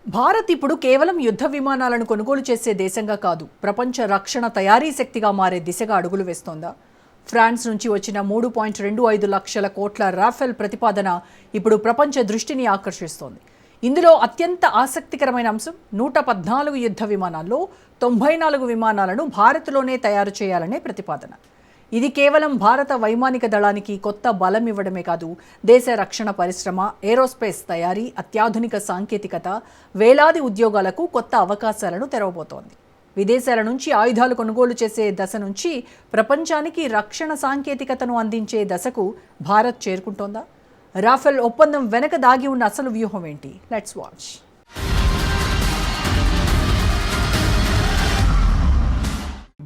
భారత్ ఇప్పుడు కేవలం యుద్ధ విమానాలను కొనుగోలు చేసే దేశంగా కాదు, ప్రపంచ రక్షణ తయారీ శక్తిగా మారే దిశగా అడుగులు వేస్తోందా? ఫ్రాన్స్ నుంచి వచ్చిన 3.25 లక్షల కోట్ల రాఫెల్ ప్రతిపాదన ఇప్పుడు ప్రపంచ దృష్టిని ఆకర్షిస్తోంది. ఇందులో అత్యంత ఆసక్తికరమైన అంశం 114 యుద్ధ విమానాల్లో 94 విమానాలను భారత్లోనే తయారు చేయాలనే ప్రతిపాదన. ఇది కేవలం భారత వైమానిక దళానికి కొత్త బలం ఇవ్వడమే కాదు, దేశ రక్షణ పరిశ్రమ, ఏరోస్పేస్ తయారీ, అత్యాధునిక సాంకేతికత, వేలాది ఉద్యోగాలకు కొత్త అవకాశాలను తెరవబోతోంది. విదేశాల నుంచి ఆయుధాలు కొనుగోలు చేసే దశ నుంచి ప్రపంచానికి రక్షణ సాంకేతికతను అందించే దశకు భారత్ చేరుకుంటోందా? రాఫెల్ ఒప్పందం వెనక దాగి ఉన్న అసలు వ్యూహం ఏంటి? Let's watch.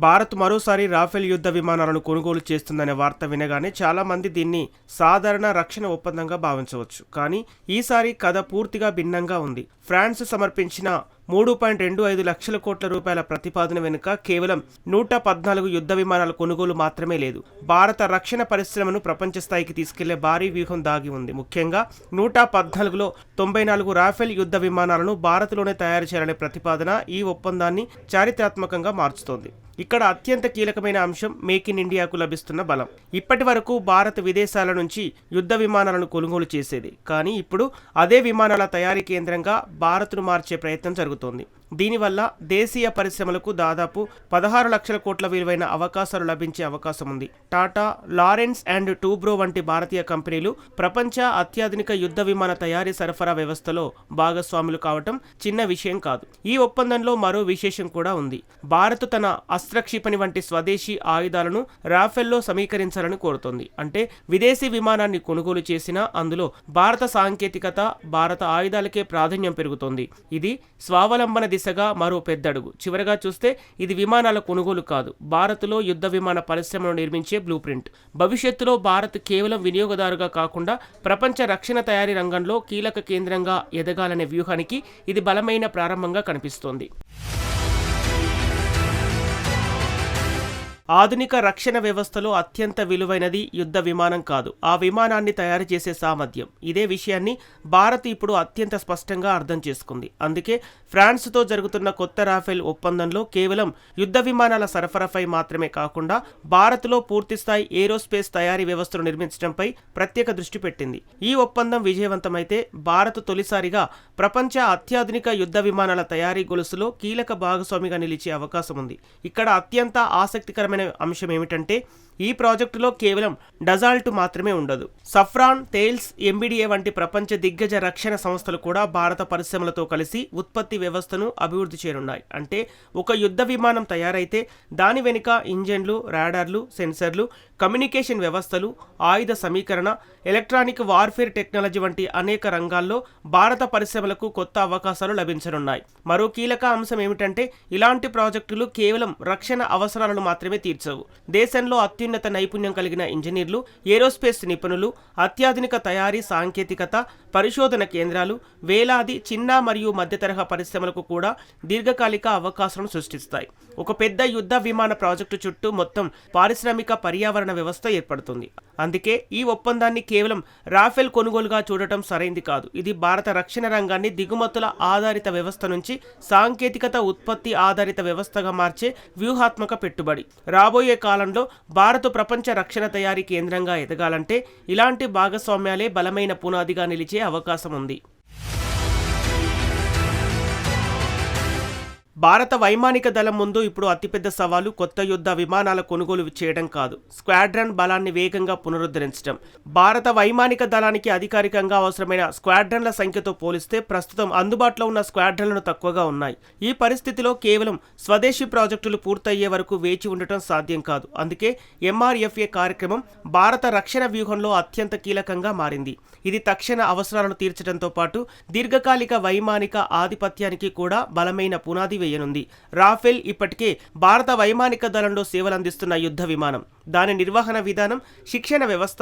భారత్ మరోసారి రాఫెల్ యుద్ధ విమానాలను కొనుగోలు చేస్తుందనే వార్త వినగానే చాలా మంది దీన్ని సాధారణ రక్షణ ఒప్పందంగా భావించవచ్చు. కానీ ఈసారి కథ పూర్తిగా భిన్నంగా ఉంది. ఫ్రాన్స్ సమర్పించిన 3.25 లక్షల కోట్ల రూపాయల ప్రతిపాదన వెనుక కేవలం 114 యుద్ధ విమానాల కొనుగోలు మాత్రమే లేదు. భారత రక్షణ పరిశ్రమను ప్రపంచ స్థాయికి తీసుకెళ్లే భారీ వ్యూహం దాగి ఉంది. ముఖ్యంగా 114లో 94 రాఫెల్ యుద్ధ విమానాలను భారత్లోనే తయారు చేయాలనే ప్రతిపాదన ఈ ఒప్పందాన్ని చారిత్రాత్మకంగా మార్చుతోంది. ఇక్కడ అత్యంత కీలకమైన అంశం మేక్ ఇన్ ఇండియాకు లభిస్తున్న బలం. ఇప్పటి వరకు భారత్ విదేశాల నుంచి యుద్ధ విమానాలను కొనుగోలు చేసేది. కానీ ఇప్పుడు అదే విమానాల తయారీ కేంద్రంగా భారత్ను మార్చే ప్రయత్నం జరుగుతోంది. దీనివల్ల దేశీయ పరిశ్రమలకు దాదాపు 16 లక్షల కోట్ల విలువైన అవకాశాలు లభించే అవకాశం ఉంది. టాటా, లారెన్స్ అండ్ టూబ్రో వంటి భారతీయ కంపెనీలు ప్రపంచ అత్యాధునిక యుద్ధ విమాన తయారీ సరఫరా వ్యవస్థలో భాగస్వాములు కావటం చిన్న విషయం కాదు. ఈ ఒప్పందంలో మరో విశేషం కూడా ఉంది. భారత్ తన అస్త్రక్షిపణి వంటి స్వదేశీ ఆయుధాలను రాఫెల్లో సమీకరించాలని కోరుతోంది. అంటే విదేశీ విమానాన్ని కొనుగోలు చేసినా అందులో భారత సాంకేతికత, భారత ఆయుధాలకే ప్రాధాన్యం పెరుగుతోంది. ఇది స్వావలంబన దిశగా మరో పెద్ద అడుగు. చివరగా చూస్తే ఇది విమానాల కొనుగోలు కాదు, భారత్లో యుద్ధ విమాన పరిశ్రమను నిర్మించే బ్లూ ప్రింట్. భవిష్యత్తులో భారత్ కేవలం వినియోగదారుగా కాకుండా ప్రపంచ రక్షణ తయారీ రంగంలో కీలక కేంద్రంగా ఎదగాలనే వ్యూహానికి ఇది బలమైన ప్రారంభంగా కనిపిస్తోంది. ఆధునిక రక్షణ వ్యవస్థలో అత్యంత విలువైనది యుద్ధ విమానం కాదు, ఆ విమానాన్ని తయారు చేసే సామర్థ్యం. ఇదే విషయాన్ని భారత్ ఇప్పుడు అత్యంత స్పష్టంగా అర్థం చేసుకుంది. అందుకే ఫ్రాన్స్తో జరుగుతున్న కొత్త రాఫెల్ ఒప్పందంలో కేవలం యుద్ధ విమానాల సరఫరాపై మాత్రమే కాకుండా భారత్లో పూర్తిస్థాయి ఏరోస్పేస్ తయారీ వ్యవస్థను నిర్మించడంపై ప్రత్యేక దృష్టి పెట్టింది. ఈ ఒప్పందం విజయవంతమైతే భారత్ తొలిసారిగా ప్రపంచ అత్యాధునిక యుద్ధ విమానాల తయారీ గొలుసులో కీలక భాగస్వామిగా నిలిచే అవకాశం ఉంది. ఇక్కడ అత్యంత ఆసక్తికరమైన అంశం ఏమిటంటే ఈ ప్రాజెక్టులో కేవలం డజాల్ట్ మాత్రమే ఉండదు. సఫ్రాన్, థేల్స్, ఎంబీడీఏ వంటి ప్రపంచ దిగ్గజ రక్షణ సంస్థలు కూడా భారత పరిశ్రమలతో కలిసి ఉత్పత్తి వ్యవస్థను అభివృద్ధి చేయనున్నాయి. అంటే ఒక యుద్ధ విమానం తయారైతే దాని వెనుక ఇంజన్లు, రాడార్లు, సెన్సర్లు, కమ్యూనికేషన్ వ్యవస్థలు, ఆయుధ సమీకరణ, ఎలక్ట్రానిక్ వార్ఫేర్ టెక్నాలజీ వంటి అనేక రంగాల్లో భారత పరిశ్రమలకు కొత్త అవకాశాలు లభించనున్నాయి. మరో కీలక అంశం ఏమిటంటే ఇలాంటి ప్రాజెక్టులు కేవలం రక్షణ అవసరాలను మాత్రమే తీర్చవు. దేశంలో అత్యున్నత నైపుణ్యం కలిగిన ఇంజనీర్లు, ఏరోస్పేస్ నిపుణులు, అత్యాధునిక తయారీ సాంకేతికత, పరిశోధన కేంద్రాలు, వేలాది చిన్న మరియు మధ్య తరహా పరిశ్రమలకు కూడా దీర్ఘకాలిక అవకాశాలను సృష్టిస్తాయి. ఒక పెద్ద యుద్ధ విమాన ప్రాజెక్టు చుట్టూ మొత్తం పారిశ్రామిక పర్యావరణ వ్యవస్థ ఏర్పడుతుంది. అందుకే ఈ ఒప్పందాన్ని కేవలం రాఫెల్ కొనుగోలుగా చూడటం సరైంది కాదు. ఇది భారత రక్షణ రంగాన్ని దిగుమతుల ఆధారిత వ్యవస్థ నుంచి సాంకేతికత ఉత్పత్తి ఆధారిత వ్యవస్థగా మార్చే వ్యూహాత్మక పెట్టుబడి. రాబోయే కాలంలో భారత్ ప్రపంచ రక్షణ తయారీ కేంద్రంగా ఎదగాలంటే ఇలాంటి భాగస్వామ్యాలే బలమైన పునాదిగా నిలిచే అవకాశం ఉంది. భారత వైమానిక దళం ముందు ఇప్పుడు అతిపెద్ద సవాలు కొత్త యుద్ధ విమానాల కొనుగోలు చేయడం కాదు, స్క్వాడ్రన్ బలాన్ని వేగంగా పునరుద్ధరించడం. భారత వైమానిక దళానికి అధికారికంగా అవసరమైన స్క్వాడ్రన్ల సంఖ్యతో పోలిస్తే ప్రస్తుతం అందుబాటులో ఉన్న స్క్వాడ్రన్లు తక్కువగా ఉన్నాయి. ఈ పరిస్థితిలో కేవలం స్వదేశీ ప్రాజెక్టులు పూర్తయ్యే వరకు వేచి ఉండటం సాధ్యం కాదు. అందుకే MRFA కార్యక్రమం భారత రక్షణ వ్యూహంలో అత్యంత కీలకంగా మారింది. ఇది తక్షణ అవసరాలను తీర్చడంతో పాటు దీర్ఘకాలిక వైమానిక ఆధిపత్యానికి కూడా బలమైన పునాది వేయనుంది. రాఫెల్ ఇప్పటికే భారత వైమానిక దళంలో సేవలందిస్తున్న యుద్ధ విమానం. దాని నిర్వహణ విధానం, శిక్షణ వ్యవస్థ,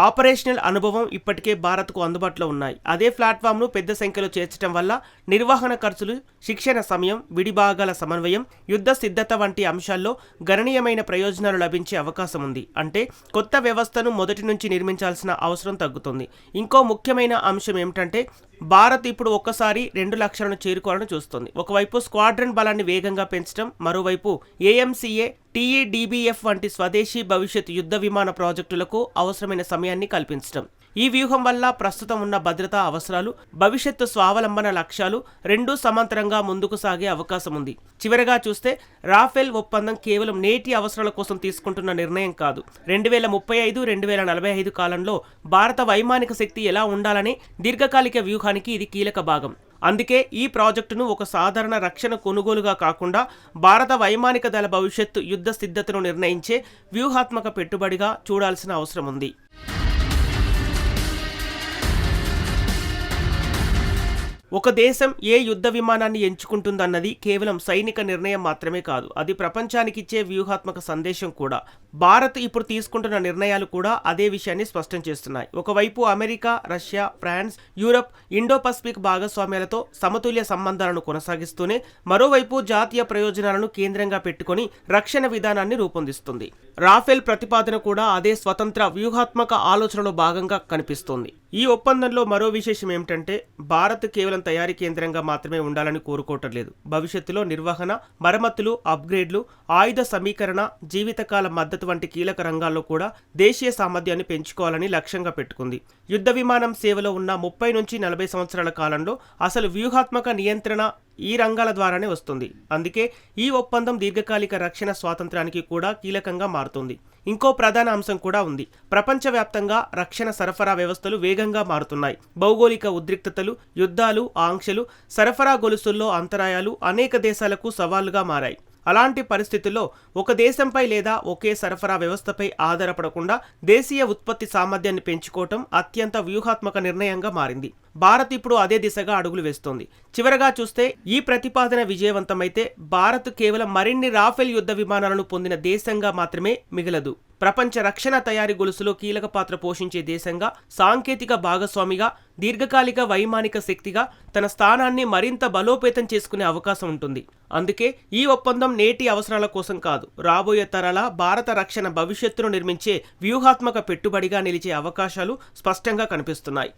ఆపరేషనల్ అనుభవం ఇప్పటికే భారత్కు అందుబాటులో ఉన్నాయి. అదే ప్లాట్ఫామ్ను పెద్ద సంఖ్యలో చేర్చడం వల్ల నిర్వహణ ఖర్చులు, శిక్షణ సమయం, విడిభాగాల సమన్వయం, యుద్ధ సిద్ధత వంటి అంశాల్లో గణనీయమైన ప్రయోజనాలు లభించే అవకాశం ఉంది. అంటే కొత్త వ్యవస్థను మొదటి నుంచి నిర్మించాల్సిన అవసరం తగ్గుతుంది. ఇంకో ముఖ్యమైన అంశం ఏమిటంటే భారత్ ఇప్పుడు ఒక్కసారి 2 లక్షలను చేరుకోవాలని చూస్తోంది. ఒకవైపు స్క్వాడ్రన్ బలాన్ని వేగంగా పెంచడం, మరోవైపు ఏఎంసీఏ, టీఈడీబీఎఫ్ వంటి స్వదేశీ భవిష్యత్ యుద్ధ విమాన ప్రాజెక్టులకు అవసరమైన సమయాన్ని కల్పించడం. ఈ వ్యూహం వల్ల ప్రస్తుతం ఉన్న భద్రతా అవసరాలు, భవిష్యత్తు స్వావలంబన లక్ష్యాలు రెండూ సమాంతరంగా ముందుకు సాగే అవకాశం ఉంది. చివరగా చూస్తే రాఫెల్ ఒప్పందం కేవలం నేటి అవసరాల కోసం తీసుకుంటున్న నిర్ణయం కాదు. 2035-2045 కాలంలో భారత వైమానిక శక్తి ఎలా ఉండాలనే దీర్ఘకాలిక వ్యూహానికి ఇది కీలక భాగం. అందుకే ఈ ప్రాజెక్టును ఒక సాధారణ రక్షణ కొనుగోలుగా కాకుండా భారత వైమానిక దళ భవిష్యత్తు యుద్ధ సిద్ధతను నిర్ణయించే వ్యూహాత్మక పెట్టుబడిగా చూడాల్సిన అవసరం ఉంది. ఒక దేశం ఏ యుద్ధ విమానాన్ని ఎంచుకుంటుందన్నది కేవలం సైనిక నిర్ణయం మాత్రమే కాదు, అది ప్రపంచానికిచ్చే వ్యూహాత్మక సందేశం కూడా. భారత్ ఇప్పుడు తీసుకుంటున్న నిర్ణయాలు కూడా అదే విషయాన్ని స్పష్టం చేస్తున్నాయి. ఒకవైపు America, Russia, France, Europe, Indo Pacific భాగస్వామ్యాలతో సమతుల్య సంబంధాలను కొనసాగిస్తూనే మరోవైపు జాతీయ ప్రయోజనాలను కేంద్రంగా పెట్టుకొని రక్షణ విధానాన్ని రూపొందిస్తుంది. రాఫెల్ ప్రతిపాదన కూడా అదే స్వతంత్ర వ్యూహాత్మక ఆలోచనలో భాగంగా కనిపిస్తోంది. ఈ ఒప్పందంలో మరో విశేషం ఏమిటంటే భారత్ కేవలం తయారీ కేంద్రంగా మాత్రమే ఉండాలని కోరుకోవటం లేదు. భవిష్యత్తులో నిర్వహణ, మరమ్మతులు, అప్గ్రేడ్లు, ఆయుధ సమీకరణ, జీవితకాల మద్దతు వంటి కీలక రంగాల్లో కూడా దేశీయ సామర్థ్యాన్ని పెంచుకోవాలని లక్ష్యంగా పెట్టుకుంది. యుద్ధ విమానం సేవలో ఉన్న 30 నుంచి 40 సంవత్సరాల కాలంలో అసలు వ్యూహాత్మక నియంత్రణ ఈ రంగాల ద్వారానే వస్తుంది. అందుకే ఈ ఒప్పందం దీర్ఘకాలిక రక్షణ స్వాతంత్రానికి కూడా కీలకంగా మారుతుంది. ఇంకో ప్రధాన అంశం కూడా ఉంది. ప్రపంచవ్యాప్తంగా రక్షణ సరఫరా వ్యవస్థలు వేగంగా మారుతున్నాయి. భౌగోళిక ఉద్రిక్తతలు, యుద్ధాలు, ఆంక్షలు, సరఫరా గొలుసుల్లో అంతరాయాలు అనేక దేశాలకు సవాలుగా మారాయి. అలాంటి పరిస్థితుల్లో ఒక దేశంపై లేదా ఒకే సరఫరా వ్యవస్థపై ఆధారపడకుండా దేశీయ ఉత్పత్తి సామర్థ్యాన్ని పెంచుకోవటం అత్యంత వ్యూహాత్మక నిర్ణయంగా మారింది. భారత్ ఇప్పుడు అదే దిశగా అడుగులు వేస్తోంది. చివరగా చూస్తే ఈ ప్రతిపాదన విజయవంతమైతే భారత్ కేవలం మరిన్ని రాఫెల్ యుద్ధ విమానాలను పొందిన దేశంగా మాత్రమే మిగలదు. ప్రపంచ రక్షణ తయారీ గొలుసులో కీలక పాత్ర పోషించే దేశంగా, సాంకేతిక భాగస్వామిగా, దీర్ఘకాలిక వైమానిక శక్తిగా తన స్థానాన్ని మరింత బలోపేతం చేసుకునే అవకాశం ఉంటుంది. అందుకే ఈ ఒప్పందం నేటి అవసరాల కోసం కాదు, రాబోయే తరాల భారత రక్షణ భవిష్యత్తును నిర్మించే వ్యూహాత్మక పెట్టుబడిగా నిలిచే అవకాశాలు స్పష్టంగా కనిపిస్తున్నాయి.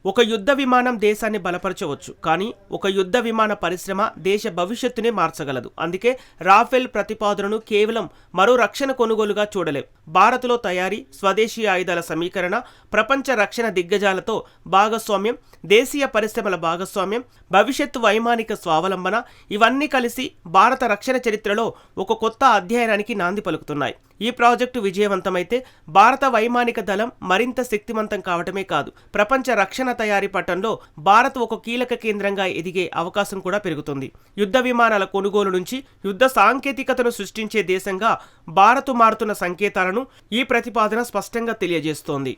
ఒక యుద్ధ విమానం దేశాన్ని బలపరచవచ్చు, కానీ ఒక యుద్ధ విమాన పరిశ్రమ దేశ భవిష్యత్తునే మార్చగలదు. అందుకే రాఫెల్ ప్రతిపాదనను కేవలం మరో రక్షణ కొనుగోలుగా చూడలేం. భారత్లో తయారీ, స్వదేశీ ఆయుధాల సమీకరణ, ప్రపంచ రక్షణ దిగ్గజాలతో భాగస్వామ్యం, దేశీయ పరిశ్రమల భాగస్వామ్యం, భవిష్యత్తు వైమానిక స్వావలంబన ఇవన్నీ కలిసి భారత రక్షణ చరిత్రలో ఒక కొత్త అధ్యాయానికి నాంది పలుకుతున్నాయి. ఈ ప్రాజెక్టు విజయవంతమైతే భారత వైమానిక దళం మరింత శక్తివంతం కావటమే కాదు, ప్రపంచ రక్షణ తయారీ పట్టణంలో భారత్ ఒక కీలక కేంద్రంగా ఎదిగే అవకాశం కూడా పెరుగుతుంది. యుద్ధ విమానాల కొనుగోలు నుంచి యుద్ధ సాంకేతికతను సృష్టించే దేశంగా భారత్ మారుతున్న సంకేతాలను ఈ ప్రతిపాదన స్పష్టంగా తెలియజేస్తోంది.